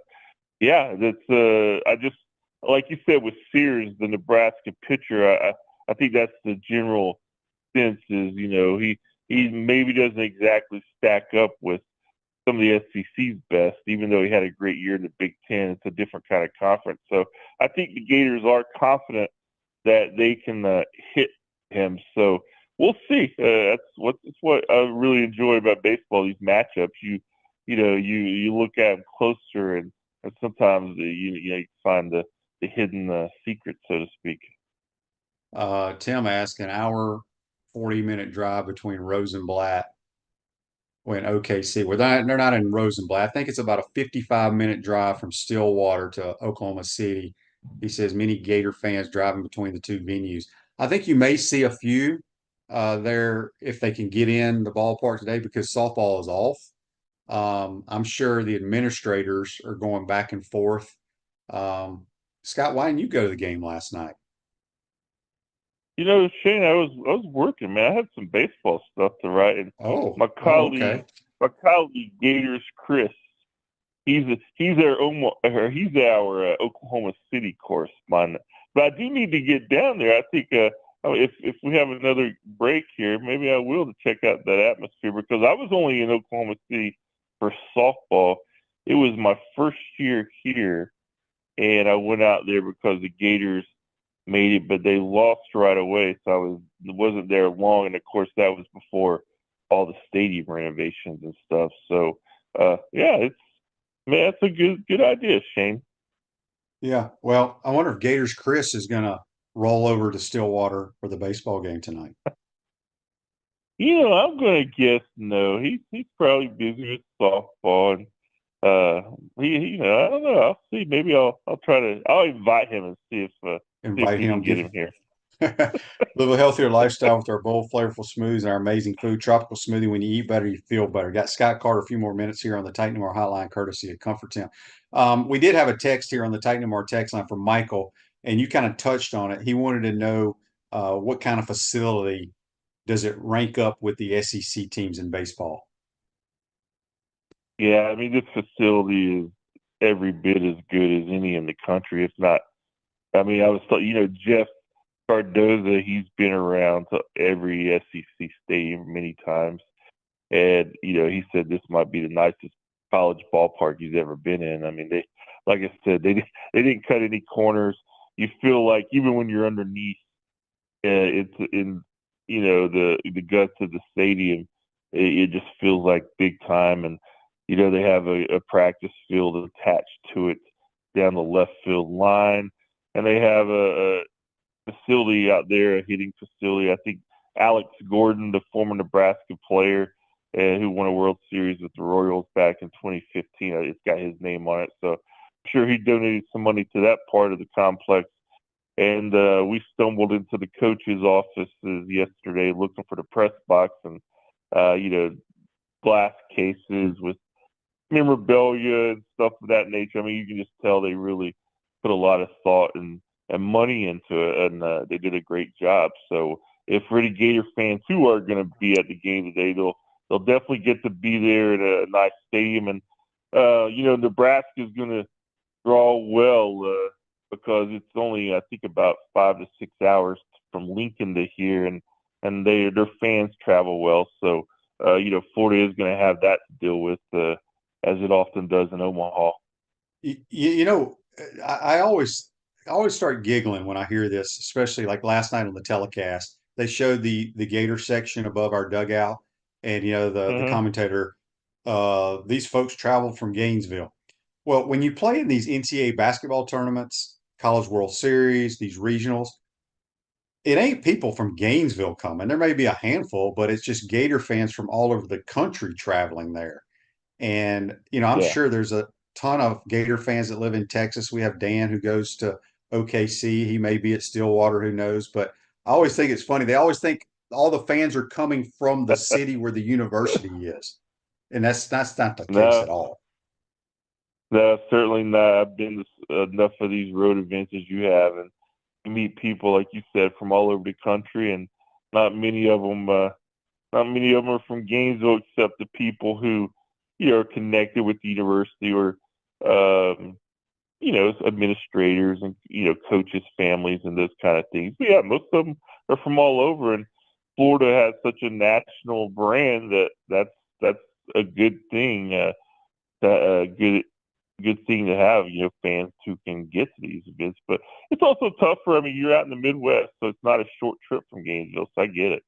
yeah, that's I just like you said with Sears, the Nebraska pitcher. I think that's the general sense is, he maybe doesn't exactly stack up with some of the SEC's best, even though he had a great year in the Big Ten. It's a different kind of conference. So I think the Gators are confident that they can hit him. So we'll see. That's what I really enjoy about baseball, these matchups. You you look at them closer, and sometimes you find the hidden secret, so to speak. Tim asked an hour, 40-minute drive between Rosenblatt when OKC. Well, they're not in Rosenblatt. I think it's about a 55-minute drive from Stillwater to Oklahoma City. He says many Gator fans driving between the two venues. I think you may see a few there if they can get in the ballpark today because softball is off. I'm sure the administrators are going back and forth. Scott, why didn't you go to the game last night? Shane, I was working, man. I had some baseball stuff to write, and my okay. colleague Gators Chris, he's our Oklahoma City correspondent. But I do need to get down there. I think if we have another break here, maybe I will to check out that atmosphere because I was only in Oklahoma City for softball. It was my first year here, and I went out there because the Gators made it, but they lost right away, so I wasn't there long. And of course, that was before all the stadium renovations and stuff. So, that's a good idea, Shane. Yeah. Well, I wonder if Gators Chris is going to roll over to Stillwater for the baseball game tonight. I'm going to guess no. He's probably busy with softball, and I don't know. I'll see. Maybe I'll invite him and see if invite him, get him here. Live a healthier lifestyle with our bold, flavorful smoothies and our amazing food. Tropical smoothie. When you eat better, you feel better. Got Scott Carter a few more minutes here on the Titan Noir hotline, courtesy of Comfort Tim. We did have a text here on the Titan Noir text line from Michael, and you kind of touched on it. He wanted to know what kind of facility does it rank up with the SEC teams in baseball? Yeah, I mean, this facility is every bit as good as any in the country, if not. I mean, I was told, Jeff Cardoza, he's been around to every SEC stadium many times. And, he said this might be the nicest college ballpark he's ever been in. I mean, like I said, they didn't cut any corners. You feel like even when you're underneath, it's in, the guts of the stadium, it just feels like big time. And, they have a practice field attached to it down the left field line. And they have a facility out there, a hitting facility. I think Alex Gordon, the former Nebraska player who won a World Series with the Royals back in 2015, it's got his name on it. So I'm sure he donated some money to that part of the complex. And we stumbled into the coach's offices yesterday looking for the press box and, glass cases with memorabilia and stuff of that nature. I mean, you can just tell they really put a lot of thought and money into it, and they did a great job. So if for any Gator fans who are going to be at the game today, they'll definitely get to be there at a nice stadium. And, Nebraska is going to draw well because it's only, I think, about 5 to 6 hours from Lincoln to here, and their fans travel well. So, Florida is going to have that to deal with as it often does in Omaha. I always start giggling when I hear this, especially like last night on the telecast. They showed the Gator section above our dugout, and the commentator, these folks traveled from Gainesville. Well, when you play in these NCAA basketball tournaments, College World Series, these regionals, it ain't people from Gainesville coming. There may be a handful, but it's just Gator fans from all over the country traveling there. And, I'm sure there's a ton of Gator fans that live in Texas. We have Dan who goes to OKC. He may be at Stillwater, who knows? But I always think it's funny. They always think all the fans are coming from the city where the university is. And that's not the case at all. No, certainly not. I've been to enough of these road events as you have, and you meet people, like you said, from all over the country, and not many of them are from Gainesville, except the people who are connected with the university or administrators and coaches' families and those kind of things. But yeah, most of them are from all over, and Florida has such a national brand that's a good thing. Good thing to have, fans who can get to these events. But it's also tougher. I mean, you're out in the Midwest, so it's not a short trip from Gainesville, so I get it.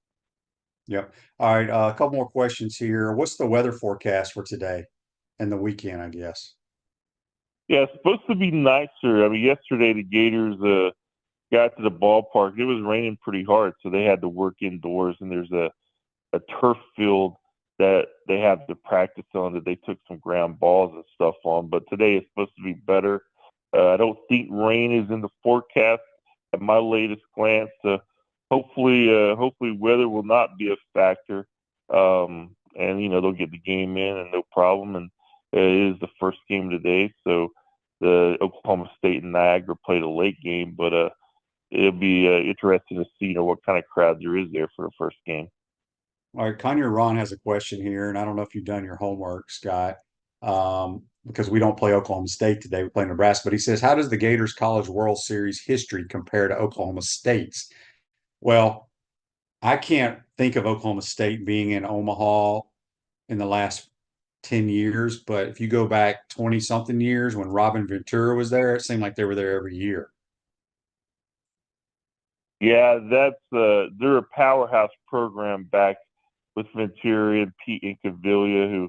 Yeah. All right. A couple more questions here. What's the weather forecast for today? and the weekend, I guess. Yeah, it's supposed to be nicer. I mean, yesterday the Gators got to the ballpark. It was raining pretty hard, so they had to work indoors, and there's a turf field that they have to practice on that they took some ground balls and stuff on. But today it's supposed to be better. I don't think rain is in the forecast at my latest glance. Hopefully weather will not be a factor. And, they'll get the game in and no problem. And it is the first game today. So the Oklahoma State and Niagara played a late game, but it'll be interesting to see, what kind of crowd there is there for the first game. All right, Kanye Ron has a question here, and I don't know if you've done your homework, Scott, because we don't play Oklahoma State today. We play Nebraska. But he says, how does the Gators College World Series history compare to Oklahoma State's? Well, I can't think of Oklahoma State being in Omaha in the last 10 years, but if you go back 20-something years when Robin Ventura was there, it seemed like they were there every year. Yeah, they're a powerhouse program back with Ventura and Pete Incaviglia, who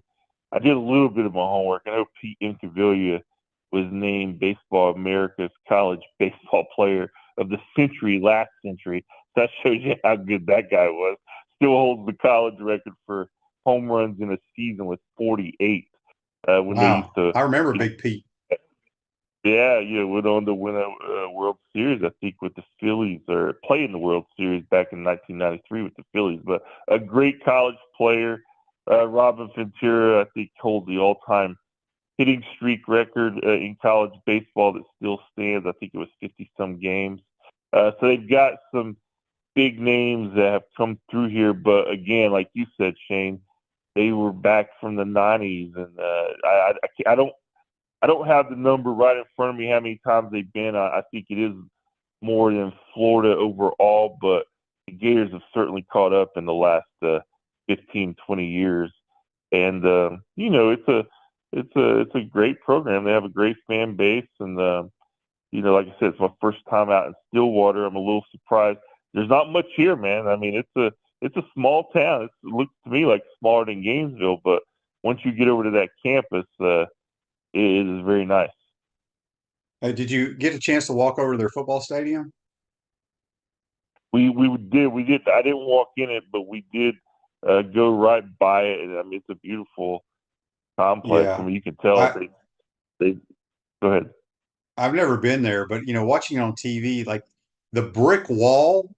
I did a little bit of my homework. I know Pete Incaviglia was named Baseball America's college baseball player of the century last century. That shows you how good that guy was. Still holds the college record for home runs in a season with 48. When they used to, I remember Big Pete. Yeah, went on to win a World Series, I think, with the Phillies, or play in the World Series back in 1993 with the Phillies. But a great college player. Robin Ventura, I think, holds the all-time hitting streak record in college baseball that still stands. I think it was 50-some games. So they've got some big names that have come through here. But, again, like you said, Shane, they were back from the 90s. And I don't have the number right in front of me how many times they've been. I think it is more than Florida overall, but the Gators have certainly caught up in the last 15, 20 years. And it's a great program. They have a great fan base, and like I said, it's my first time out in Stillwater. I'm a little surprised. There's not much here, man. I mean, it's a small town. It looks to me like smaller than Gainesville, but once you get over to that campus, it is very nice. Did you get a chance to walk over to their football stadium? We did. I didn't walk in it, but we did go right by it. I mean, it's a beautiful complex. Yeah. I mean, you can tell they go ahead. I've never been there, but watching it on TV, like the brick wall,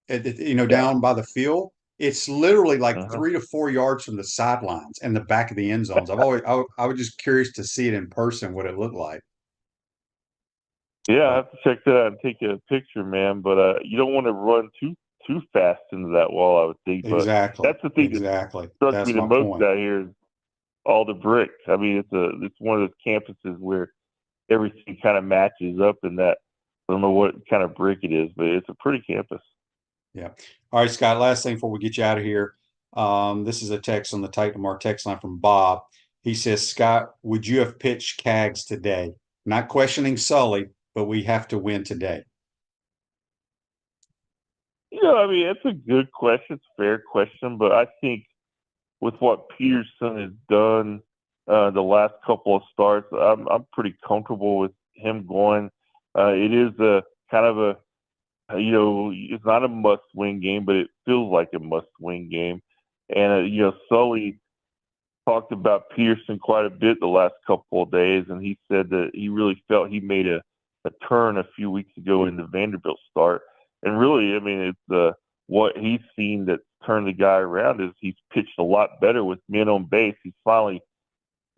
down by the field, it's literally like 3 to 4 yards from the sidelines and the back of the end zones. I was just curious to see it in person, what it looked like. Yeah, I have to check that out and take a picture, man. But you don't want to run too fast into that wall, I would think. But exactly. That's the thing that struck me the most out here is all the bricks. I mean, it's one of those campuses where everything kind of matches up in that. I don't know what kind of brick it is, but it's a pretty campus. Yeah. All right, Scott, last thing before we get you out of here. This is a text on the Titan Mark text line from Bob. He says, Scott, would you have pitched Cags today? Not questioning Sully, but we have to win today. I mean, it's a good question. It's a fair question, but I think with what Peterson has done the last couple of starts, I'm pretty comfortable with him going. It is a kind of a it's not a must-win game, but it feels like a must-win game. And, Sully talked about Peterson quite a bit the last couple of days, and he said that he really felt he made a turn a few weeks ago in the Vanderbilt start. And really, I mean, it's what he's seen that turned the guy around is he's pitched a lot better with men on base. He's finally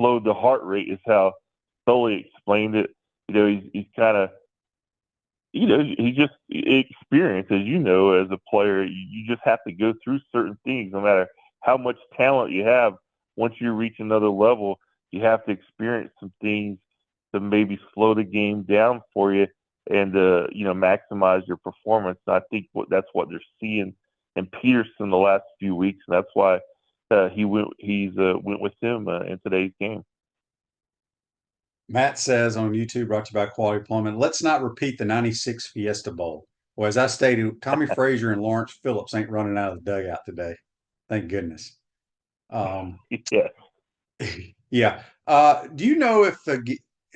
slowed the heart rate, is how Sully explained it. He's kind of he just experienced, as as a player, you just have to go through certain things, no matter how much talent you have. Once you reach another level, you have to experience some things to maybe slow the game down for you and, maximize your performance. And I think that's what they're seeing in Peterson the last few weeks. And that's why he went with him in today's game. Matt says on YouTube, brought to you by Quality Plumbing, let's not repeat the 96 Fiesta Bowl. Well, as I stated, Tommy Frazier and Lawrence Phillips ain't running out of the dugout today. Thank goodness. Yeah. Yeah. Do you know if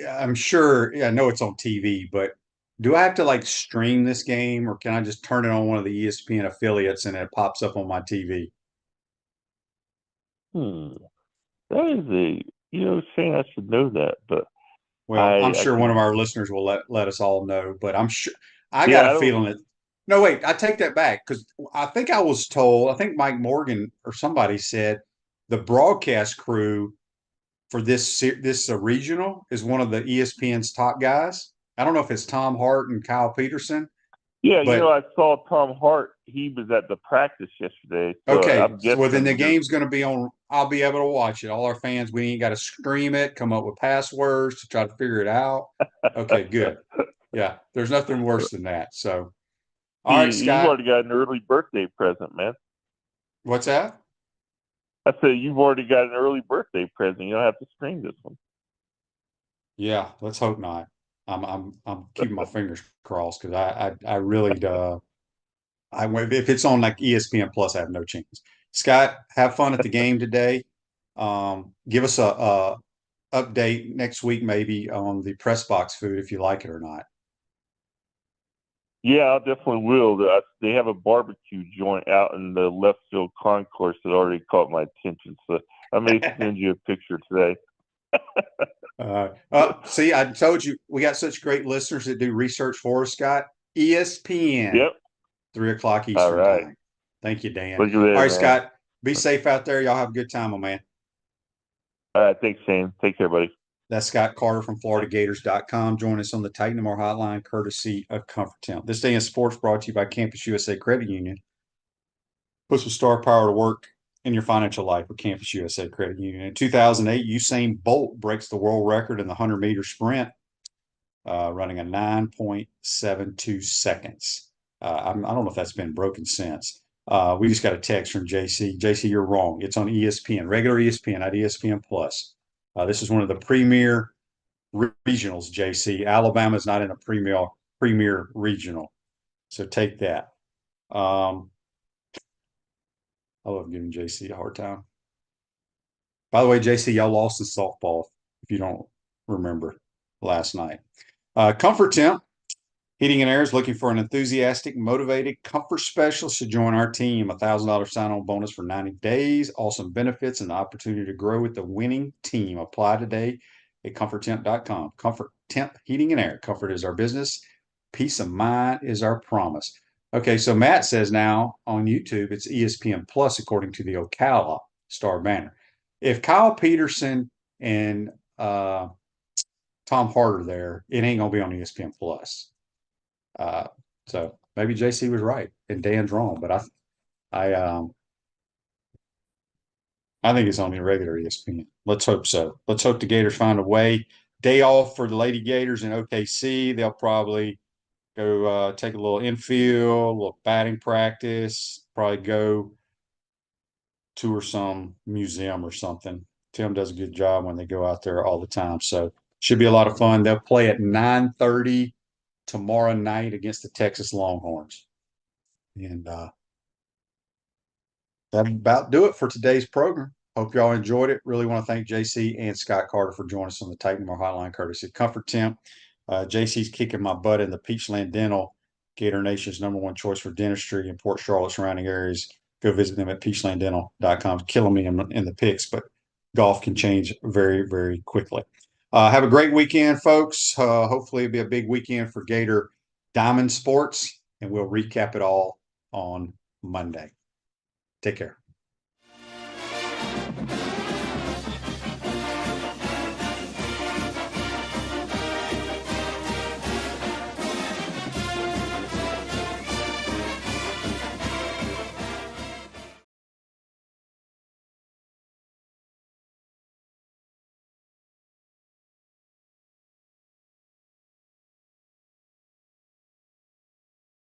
I'm sure, I know it's on TV, but do I have to like stream this game or can I just turn it on one of the ESPN affiliates and it pops up on my TV? Hmm. That is Shane, I should know that, but Well, I'm I sure one can. of our listeners will let us all know, but I'm sure I got Yeah, a I don't. feeling that. No, wait, I take that back because I think I was told, I think Mike Morgan or somebody said the broadcast crew for this regional is one of the ESPN's top guys. I don't know if it's Tom Hart and Kyle Peterson, Yeah, but I saw Tom Hart. He was at the practice yesterday, so okay. I'm So well, then the guessing you're. game's going to be on. I'll be able to watch it. All our fans, we ain't got to stream it, come up with passwords to try to figure it out. Okay, good. Yeah, there's nothing worse than that. So, all right, You've Scott, already got an early birthday present, man. what's that? I said you've already got an early birthday present. You don't have to stream this one. Yeah, let's hope not. I'm keeping my fingers crossed because I really if it's on like ESPN Plus, I have no chance. Scott, have fun at the game today. Give us a update next week maybe on the press box food if you like it or not. Yeah, I definitely will. They have a barbecue joint out in the left field concourse that already caught my attention. So I may send you a picture today. See, I told you we got such great listeners that do research for us, Scott. ESPN, Yep. 3 o'clock All Eastern right. time. Thank you, Dan. Look at All that, right, man. Scott, be safe out there. Y'all have a good time, my man. All right. Thanks, Shane. Take care, buddy. That's Scott Carter from FloridaGators.com. Join us on the Titan More Hotline, courtesy of Comfort Town. This day in sports brought to you by Campus USA Credit Union. Put some star power to work in your financial life with Campus USA Credit Union. In 2008, Usain Bolt breaks the world record in the 100-meter sprint, running a 9.72 seconds. I don't know if that's been broken since. We just got a text from JC. JC, you're wrong. It's on ESPN, regular ESPN, not ESPN Plus. This is one of the premier regionals, JC. Alabama's not in a premier regional. So take that. I love giving JC a hard time. By the way, JC, y'all lost in softball, if you don't remember last night. Comfort Temp, Heating and Air is looking for an enthusiastic, motivated comfort specialist to join our team. $1,000 sign-on bonus for 90 days, awesome benefits, and the opportunity to grow with the winning team. Apply today at comforttemp.com. Comfort Temp Heating and Air. Comfort is our business. Peace of mind is our promise. Okay, so Matt says now on YouTube it's ESPN Plus according to the Ocala Star Banner. If Kyle Peterson and Tom Hart are there, it ain't gonna be on ESPN Plus. So maybe JC was right and Dan's wrong, but I think it's on the regular ESPN. Let's hope so. Let's hope the Gators find a way. Day off for the Lady Gators in OKC. They'll probably go take a little infield, a little batting practice, probably go tour some museum or something. Tim does a good job when they go out there all the time. So should be a lot of fun. They'll play at 9:30 tomorrow night against the Texas Longhorns. And that'll about do it for today's program. Hope y'all enjoyed it. Really want to thank JC and Scott Carter for joining us on the Titan More Hotline courtesy of Comfort Temp. JC's kicking my butt in the Peachland Dental, Gator Nation's #1 choice for dentistry in Port Charlotte surrounding areas. Go visit them at peachlanddental.com. It's killing me in the picks, but golf can change very, very quickly. Have a great weekend, folks. Hopefully it'll be a big weekend for Gator Diamond Sports, and we'll recap it all on Monday. Take care.